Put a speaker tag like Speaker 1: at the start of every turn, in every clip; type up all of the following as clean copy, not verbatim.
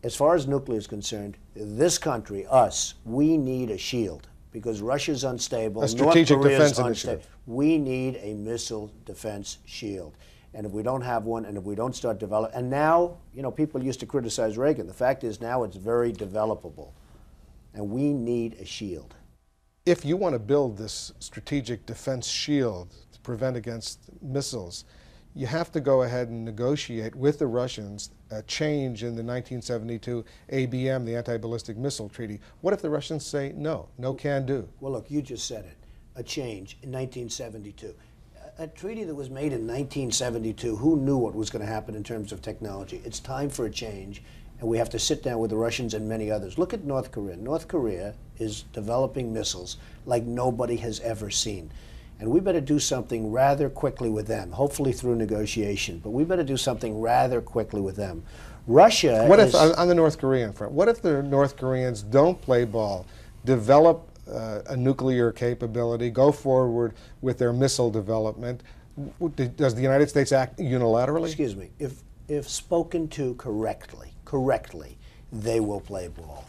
Speaker 1: as far as nuclear is concerned, this country, us, we need a shield because Russia's unstable.
Speaker 2: A strategic
Speaker 1: North Korea's
Speaker 2: defense
Speaker 1: unstable.
Speaker 2: initiative.
Speaker 1: We need a missile defense shield. And if we don't have one, and if we don't start developing, and now, you know, people used to criticize Reagan. The fact is now it's very developable. And we need a shield.
Speaker 2: If you want to build this strategic defense shield to prevent against missiles, you have to go ahead and negotiate with the Russians a change in the 1972 ABM, the Anti-Ballistic Missile Treaty. What if the Russians say no, no can do?
Speaker 1: Well, look, you just said it. A change in 1972. A treaty that was made in 1972, who knew what was going to happen in terms of technology? It's time for a change, and we have to sit down with the Russians and many others. Look at North Korea. North Korea is developing missiles like nobody has ever seen. And we better do something rather quickly with them, hopefully through negotiation, but we better do something rather quickly with them. Russia
Speaker 2: What if, on the North Korean front, what if the North Koreans don't play ball, develop a nuclear capability, go forward with their missile development? Does the United States act unilaterally?
Speaker 1: Excuse me. If spoken to correctly, they will play ball.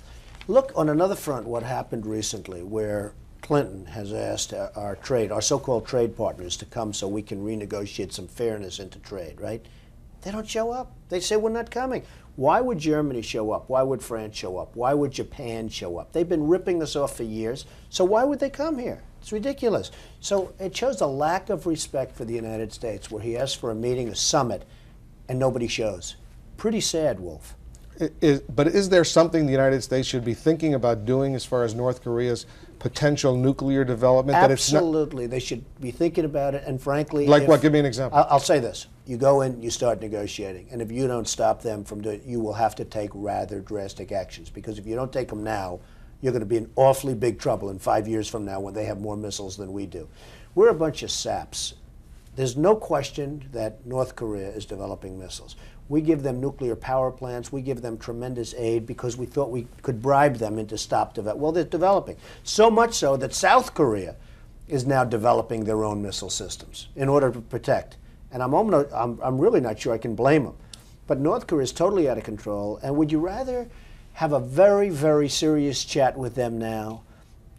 Speaker 1: Look on another front what happened recently where Clinton has asked our so-called trade partners to come so we can renegotiate some fairness into trade, right? They don't show up. They say we're not coming. Why would Germany show up? Why would France show up? Why would Japan show up? They've been ripping us off for years, so why would they come here? It's ridiculous. So it shows a lack of respect for the United States where he asks for a meeting, a summit, and nobody shows. Pretty sad, Wolf.
Speaker 2: But is there something the United States should be thinking about doing as far as North Korea's potential nuclear development?
Speaker 1: Absolutely. They should be thinking about it, and frankly...
Speaker 2: Like what? Give me an example.
Speaker 1: I'll say this. You go in, you start negotiating, and if you don't stop them from doing it, you will have to take rather drastic actions, because if you don't take them now, you're going to be in awfully big trouble in 5 years from now when they have more missiles than we do. We're a bunch of saps. There's no question that North Korea is developing missiles. We give them nuclear power plants. We give them tremendous aid because we thought we could bribe them into stop development. Well, they're developing. So much so that South Korea is now developing their own missile systems in order to protect. And I'm really not sure I can blame them. But North Korea is totally out of control. And would you rather have a very, very serious chat with them now?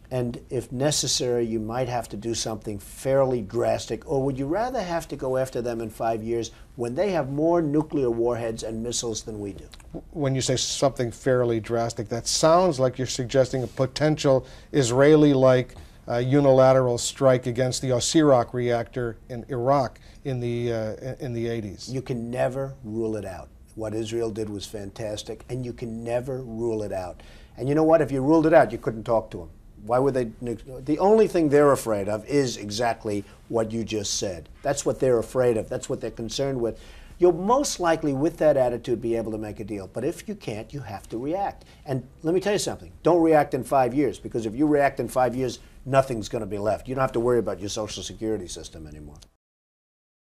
Speaker 1: And if necessary, you might have to do something fairly drastic. Or would you rather have to go after them in 5 years when they have more nuclear warheads and missiles than we do?
Speaker 2: When you say something fairly drastic, that sounds like you're suggesting a potential Israeli-like unilateral strike against the Osirak reactor in Iraq in the 80s.
Speaker 1: You can never rule it out. What Israel did was fantastic, and you can never rule it out. And you know what? If you ruled it out, you couldn't talk to them. Why would they? The only thing they're afraid of is exactly what you just said. That's what they're afraid of. That's what they're concerned with. You'll most likely, with that attitude, be able to make a deal. But if you can't, you have to react. And let me tell you something. Don't react in 5 years, because if you react in 5 years, nothing's going to be left. You don't have to worry about your Social Security system anymore.